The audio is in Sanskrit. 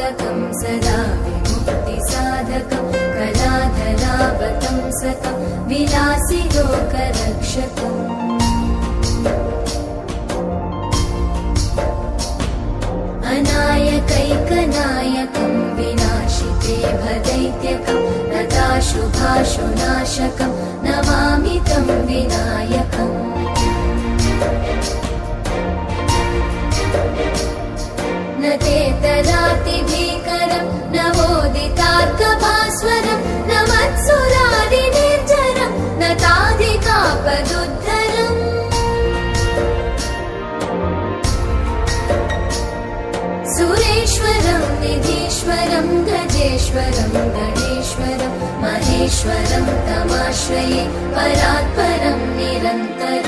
निर्वापकं सदा विमुक्तिसाधकं कलाधरावतंसकं विलासि लोकरक्षकम् अनायकैकनायकं विनाशिते भदैत्यकं नताशुभाशुनाशकं नमामि तं विनायकम् न तेतरातिभीकरं नवोदितार्कभास्वरं न मत्सुरादिनिर्झरं न ताधिकापदुद्धरम् सुरेश्वरं निधीश्वरं गजेश्वरं गणेश्वरं महेश्वरं तमाश्रये परात्परं निरन्तरम्